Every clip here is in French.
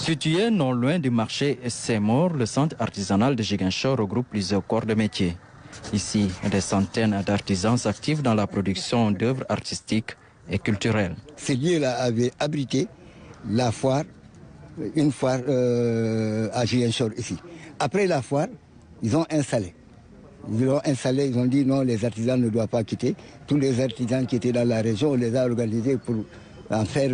Situé non loin du marché Seymour, le centre artisanal de Ziguinchor regroupe plusieurs corps de métier. Ici, des centaines d'artisans s'activent dans la production d'œuvres artistiques et culturelles. Ces lieux-là avaient abrité la foire, une foire à Ziguinchor ici. Après la foire, ils ont installé. Ils ont dit non, les artisans ne doivent pas quitter. Tous les artisans qui étaient dans la région, on les a organisés pour en faire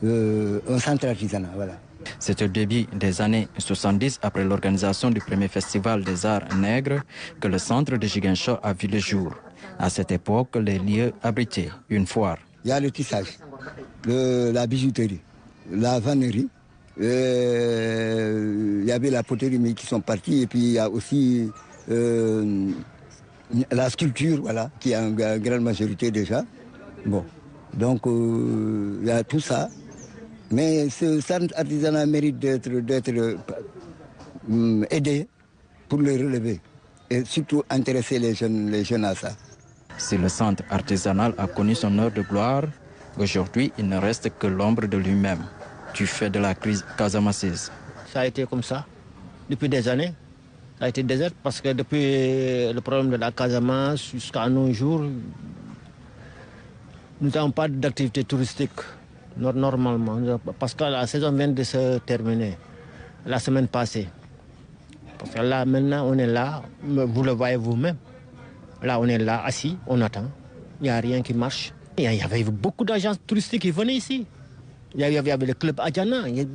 un centre artisanal. Voilà. C'est au début des années 70, après l'organisation du premier festival des arts nègres, que le centre de Ziguinchor a vu le jour. À cette époque, les lieux abritaient une foire. Il y a le tissage, la bijouterie, la vannerie, il y avait la poterie mais qui sont partis, et puis il y a aussi la sculpture, voilà, qui est en grande majorité déjà. Bon, donc il y a tout ça. Mais ce centre artisanal mérite d'être aidé pour le relever et surtout intéresser les jeunes à ça. Si le centre artisanal a connu son heure de gloire, aujourd'hui il ne reste que l'ombre de lui-même, du fait de la crise casamassaise. Ça a été comme ça depuis des années. Ça a été désert parce que depuis le problème de la Casamance jusqu'à nos jours, nous n'avons pas d'activité touristique. Normalement, parce que la saison vient de se terminer la semaine passée. Parce que là, maintenant, on est là, vous le voyez vous-même. Là, on est là, assis, on attend. Il n'y a rien qui marche. Il y avait beaucoup d'agences touristiques qui venaient ici. Il y avait le club Adjana, il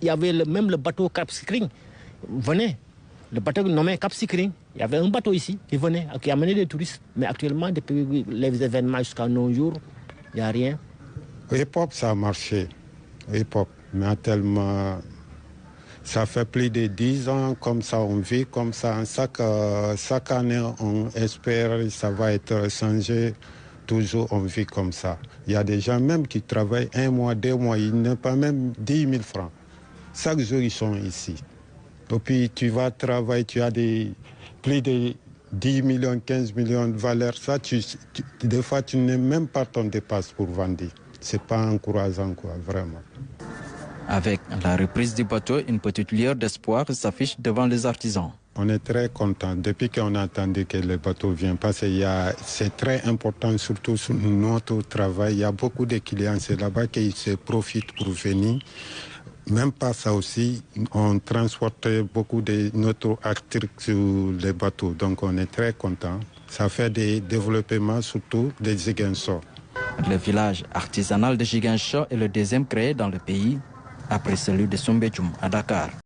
y avait même le bateau Cap Skirring. Venez, le bateau nommé Cap Skirring. Il y avait un bateau ici qui venait, qui amenait des touristes. Mais actuellement, depuis les événements jusqu'à nos jours, il n'y a rien. Hip-hop, ça a marché. Hip-hop, mais tellement... Ça fait plus de 10 ans, comme ça, on vit comme ça. Chaque année, on espère que ça va être changé. Toujours, on vit comme ça. Il y a des gens même qui travaillent 1 mois, 2 mois, ils n'ont pas même 10 000 francs. Chaque jour, ils sont ici. Et puis, tu vas travailler, tu as plus de 10 millions, 15 millions de valeur. Ça, des fois, tu n'as même pas ton dépasse pour vendre. C'est pas encourageant, quoi, vraiment. Avec la reprise du bateau, une petite lueur d'espoir s'affiche devant les artisans. On est très content depuis qu'on a entendu que le bateau vient parce que c'est très important, surtout sur notre travail. Il y a beaucoup de clients, c'est là-bas qu'ils se profitent pour venir. Même pas ça aussi, on transporte beaucoup de notre articles sur les bateaux, donc on est très content. Ça fait des développements surtout des Ziguinchor. Le village artisanal de Ziguinchor est le deuxième créé dans le pays, après celui de Soumbédioum à Dakar.